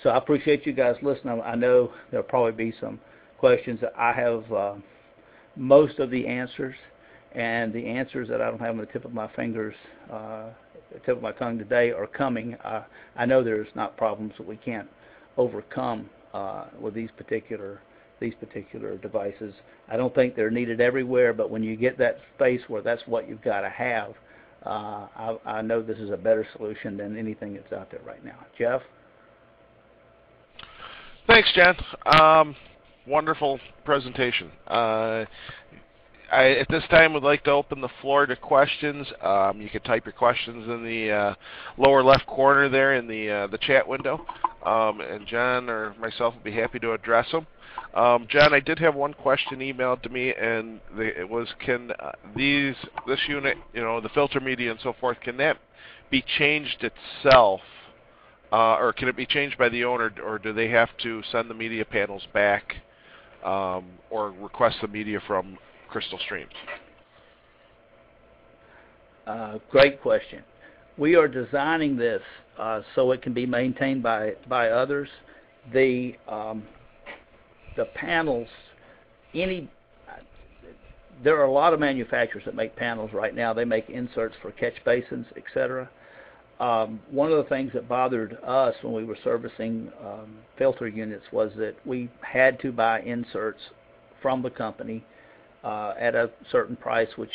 So I appreciate you guys listening. I know there'll probably be some questions. I have most of the answers, and the answers that I don't have on the tip of my fingers, the tip of my tongue today are coming. I know there's not problems that we can't overcome with these particular devices. I don't think they're needed everywhere, but when you get that space where that's what you've got to have, I know this is a better solution than anything that's out there right now. Jeff? Thanks, John. Wonderful presentation. I, at this time, would like to open the floor to questions. You can type your questions in the lower left corner there in the chat window, and John or myself will be happy to address them. John, I did have one question emailed to me, and it was, can this unit, the filter media and so forth, can that be changed itself, or can it be changed by the owner, or do they have to send the media panels back, or request the media from Crystalstream? Great question. We are designing this so it can be maintained by others. The panels, there are a lot of manufacturers that make panels right now. They make inserts for catch basins, etc. One of the things that bothered us when we were servicing filter units was that we had to buy inserts from the company at a certain price, which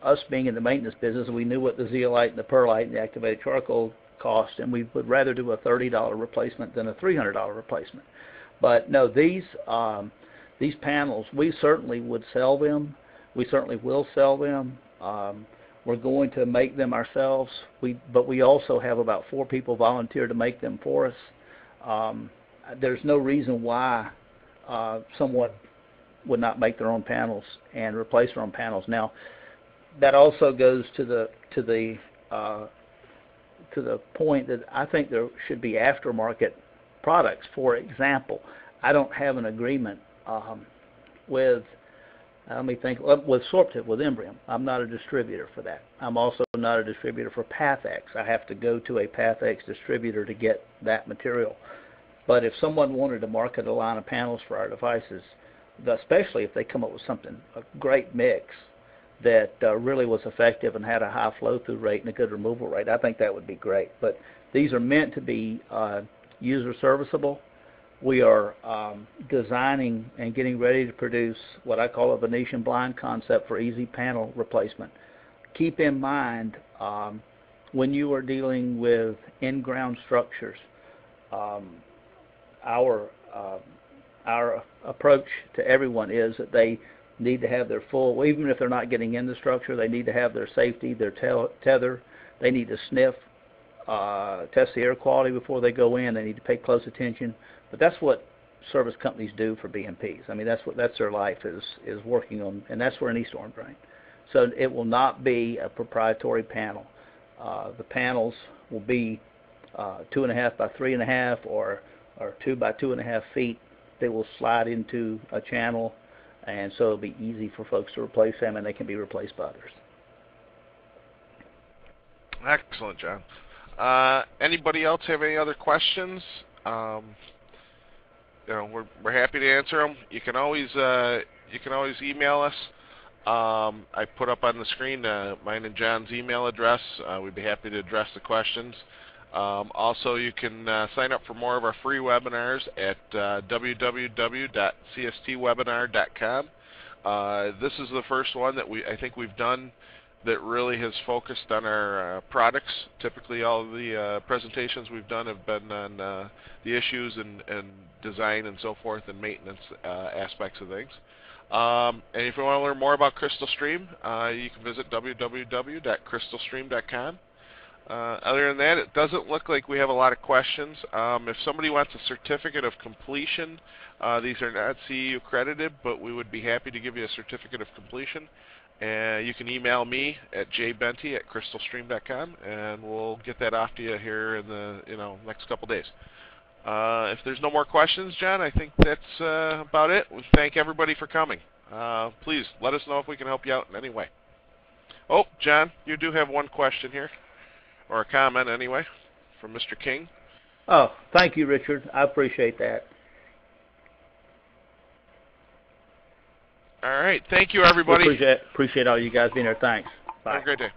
us being in the maintenance business, we knew what the zeolite and the perlite and the activated charcoal cost, and we would rather do a $30 replacement than a $300 replacement. But no, these panels, we certainly would sell them. We certainly will sell them. We're going to make them ourselves, but we also have about 4 people volunteer to make them for us. There's no reason why someone would not make their own panels and replace their own panels. Now, that also goes to the point that I think there should be aftermarket products. For example, I don't have an agreement with Sorptive, with Embrium. I'm not a distributor for that. I'm also not a distributor for PathX. I have to go to a PathX distributor to get that material. But if someone wanted to market a line of panels for our devices, especially if they come up with a great mix that really was effective and had a high flow-through rate and a good removal rate, I think that would be great. But these are meant to be user serviceable. We are designing and getting ready to produce what I call a Venetian blind concept for easy panel replacement. Keep in mind, when you are dealing with in-ground structures, our approach to everyone is that they need to have their full, well, even if they're not getting in the structure, they need to have their safety, their tether. They need to sniff, test the air quality before they go in. They need to pay close attention. But that's what service companies do for BMPs. I mean, that's their life is working on, and that's for an e-storm drain. So it will not be a proprietary panel. The panels will be 2.5 by 3.5 or 2 by 2.5 feet. They will slide into a channel, and so it'll be easy for folks to replace them, and they can be replaced by others. Excellent, John. Anybody else have any other questions? We're happy to answer them. You can always email us. I put up on the screen mine and John's email address. We'd be happy to address the questions. Also, you can sign up for more of our free webinars at www.cstwebinar.com. This is the first one that I think we've done that really has focused on our products. Typically, all of the presentations we've done have been on the issues and design and so forth and maintenance aspects of things. And if you want to learn more about CrystalStream, you can visit www.crystalstream.com. Other than that, it doesn't look like we have a lot of questions. If somebody wants a certificate of completion, these are not CEU accredited, but we would be happy to give you a certificate of completion. You can email me at jbenti@crystalstream.com, and we'll get that off to you here in the next couple days. If there's no more questions, John, I think that's about it. We thank everybody for coming. Please let us know if we can help you out in any way. Oh, John, you do have one question here, or a comment anyway, from Mr. King. Oh, thank you, Richard. I appreciate that. All right. Thank you, everybody. Appreciate all you guys being there. Thanks. Bye. Have a great day.